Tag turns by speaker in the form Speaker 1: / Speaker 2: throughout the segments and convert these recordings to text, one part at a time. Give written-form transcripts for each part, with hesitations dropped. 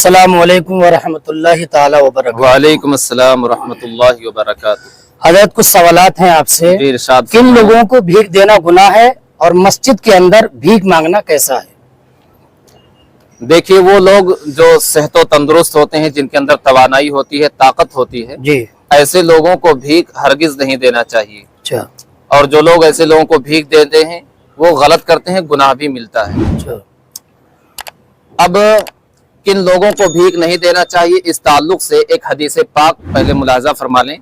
Speaker 1: अस्सलाम वालेकुम वरहमत उल्लाहि ताला वबरकातुहू।
Speaker 2: वालेकुम अस्सलाम वरहमतुल्लाहि वबरकातुहू।
Speaker 1: हजरत कुछ सवालात हैं आपसे।
Speaker 2: जी, इरशाद
Speaker 1: किन
Speaker 2: फरमाएं।
Speaker 1: लोगों को भीख देना गुनाह है और मस्जिद के अंदर भीख मांगना कैसा है?
Speaker 2: देखिए, वो लोग जो सेहत व तंदुरुस्त होते हैं, जिनके अंदर तवानाई होती है, ताकत होती है,
Speaker 1: जी
Speaker 2: ऐसे लोगों को भीख हरगिज नहीं देना चाहिए।
Speaker 1: अच्छा
Speaker 2: और जो लोग ऐसे लोगों को भीख देते हैं वो गलत करते हैं, गुनाह भी मिलता है।
Speaker 1: अच्छा
Speaker 2: अब किन लोगों को भीख नहीं देना चाहिए, इस ताल्लुक से एक हदीस पाक पहले मुलाजा फरमा लें।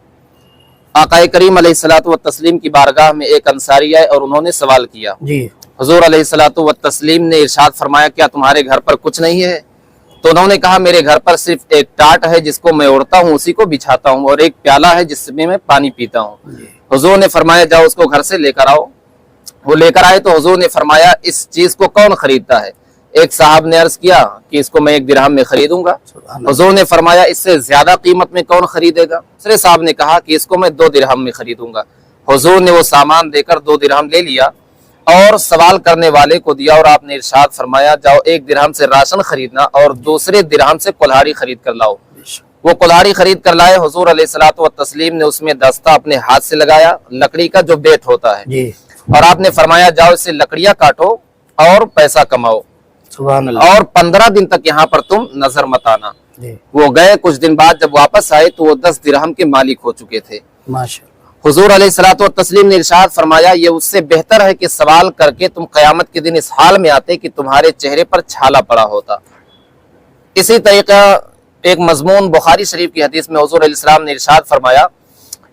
Speaker 2: आक़ाए करीम अलैहिस्सलातु व तस्लीम की बारगाह में एक अंसारी आए और उन्होंने सवाल किया।
Speaker 1: जी
Speaker 2: हुजूर अलैहिस्सलातु व तस्लीम ने इरशाद फरमाया, क्या तुम्हारे घर पर कुछ नहीं है? तो उन्होंने कहा, मेरे घर पर सिर्फ एक टाट है जिसको मैं ओढ़ता हूँ, उसी को बिछाता हूँ, और एक प्याला है जिसमें मैं पानी पीता हूँ। हुजूर ने फरमाया, जाओ उसको घर से लेकर आओ। वो लेकर आए तो हुजूर ने फरमाया, इस चीज को कौन खरीदता है? एक साहब ने अर्ज किया कि इसको मैं 1 दिरहम में खरीदूंगा। हुजूर ने फरमाया, इससे ज्यादा कीमत में कौन खरीदेगा? दूसरे साहब ने कहा कि इसको मैं 2 दिरहम में खरीदूंगा। हुजूर ने वो सामान देकर 2 दिरहम ले लिया और सवाल करने वाले को दिया, और आपने इरशाद फरमाया, जाओ 1 दिरहम से राशन खरीदना और दूसरे दिरहम से कुल्हाड़ी खरीद कर लाओ। वो कुल्हाड़ी खरीद कर लाए। हुजूर अलैहिस्सलातु व तस्लीम ने उसमें दस्ता अपने हाथ से लगाया, लकड़ी का जो बेट होता है,
Speaker 1: जी
Speaker 2: और आपने फरमाया, जाओ इससे लकड़ियां काटो और पैसा कमाओ,
Speaker 1: सुभान अल्लाह।
Speaker 2: और 15 दिन तक यहाँ पर तुम नजर मत आना।
Speaker 1: जी
Speaker 2: वो गए, कुछ दिन बाद जब वापस आए तो वो 10 दिरहम के मालिक हो चुके थे।
Speaker 1: माशाअल्लाह।
Speaker 2: हुजूर अलैहिस्सलातु व तस्लीम ने इरशाद फरमाया, ये उससे बेहतर है कि सवाल करके तुम क़यामत के दिन इस हाल में आते कि तुम्हारे चेहरे पर छाला पड़ा होता। इसी तरीका एक मजमून बुखारी शरीफ की हदीस में हुजूर अलैहिस्सलाम ने इरशाद फरमाया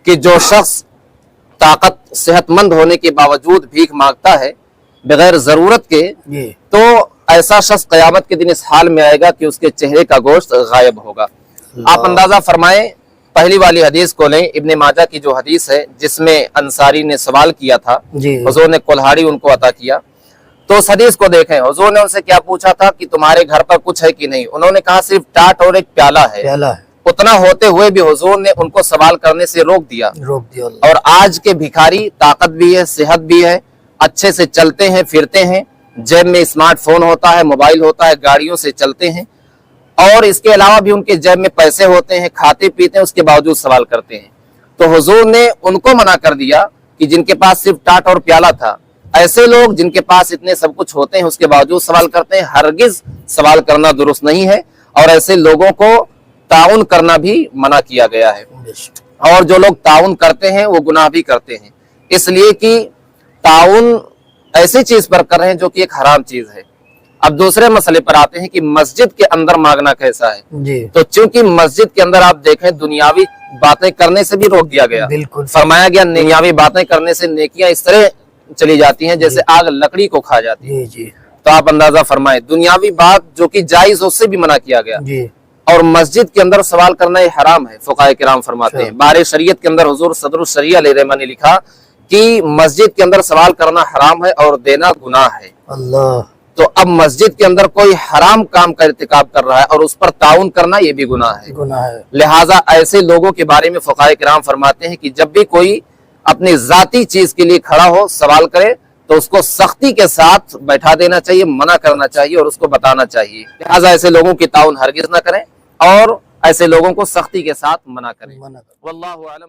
Speaker 2: कि जो शख्स ताकत सेहतमंद होने के बावजूद भीख मांगता है बगैर जरूरत के,
Speaker 1: जी
Speaker 2: तो ऐसा शख्स क़यामत के दिन इस हाल में आएगा कि उसके चेहरे का गोश्त गायब होगा। आप अंदाजा फरमाएं, पहली वाली हदीस को लें, इब्ने माजा की जो हदीस है जिसमें अंसारी ने सवाल किया था,
Speaker 1: जी
Speaker 2: हुजूर ने कुल्हाड़ी उनको अता किया। तो उस हदीस को देखें, हुजूर ने उनसे क्या पूछा था कि तुम्हारे घर पर कुछ है कि नहीं? उन्होंने कहा सिर्फ टाट और एक प्याला है।
Speaker 1: प्याला है,
Speaker 2: उतना होते हुए भी हुजूर ने उनको सवाल करने से रोक दिया।
Speaker 1: रोक दिया अल्लाह।
Speaker 2: और आज के भिखारी ताकत भी है, सेहत भी है, अच्छे से चलते हैं फिरते हैं, जेब में स्मार्टफोन होता है, मोबाइल होता है, गाड़ियों से चलते हैं, और इसके अलावा भी उनके जेब में पैसे होते हैं, खाते पीते हैं, उसके बावजूद सवाल करते हैं। तो हुजूर ने उनको मना कर दिया कि जिनके पास सिर्फ टाट और प्याला था। ऐसे लोग जिनके पास इतने सब कुछ होते हैं उसके बावजूद सवाल करते हैं, हरगिज सवाल करना दुरुस्त नहीं है, और ऐसे लोगों को ताउन करना भी मना किया गया है। और जो लोग ताउन करते हैं वो गुनाह भी करते हैं, इसलिए कि ताउन ऐसी चीज पर कर रहे हैं जो कि एक हराम चीज है। अब दूसरे मसले पर आते हैं कि मस्जिद के अंदर मांगना कैसा है।
Speaker 1: जी
Speaker 2: तो चूंकि मस्जिद के अंदर आप देखें, दुनियावी बातें करने से भी रोक दिया गया,
Speaker 1: बिल्कुल
Speaker 2: फरमाया गया दुनियावी बातें करने से नेकियां इस तरह चली जाती हैं जैसे आग लकड़ी को खा जाती है।
Speaker 1: जी जी
Speaker 2: तो आप अंदाजा फरमाएं, दुनियावी बात जो कि जायज उससे भी मना किया गया,
Speaker 1: जी
Speaker 2: और मस्जिद के अंदर सवाल करना ये हराम है। फुकाहे किराम फरमाते हैं, बारे शरीयत के अंदर हुजूर सदरुल शरिया अलैहिर्रहमान ने लिखा कि मस्जिद के अंदर सवाल करना हराम है और देना गुनाह है।
Speaker 1: अल्लाह।
Speaker 2: तो अब मस्जिद के अंदर कोई हराम काम का इर्तिकाब कर रहा है और उस पर ताउन करना ये भी गुनाह है।
Speaker 1: गुनाह है।
Speaker 2: लिहाजा ऐसे लोगों के बारे में फुकाहे किराम फरमाते हैं कि जब भी कोई अपनी जाती चीज के लिए खड़ा हो, सवाल करे, तो उसको सख्ती के साथ बैठा देना चाहिए, मना करना चाहिए और उसको बताना चाहिए। लिहाजा ऐसे लोगों की ताउन हरगिज न करें और ऐसे लोगों को सख्ती के साथ मना करें।
Speaker 1: मना कर।
Speaker 2: वल्लाहु आलम।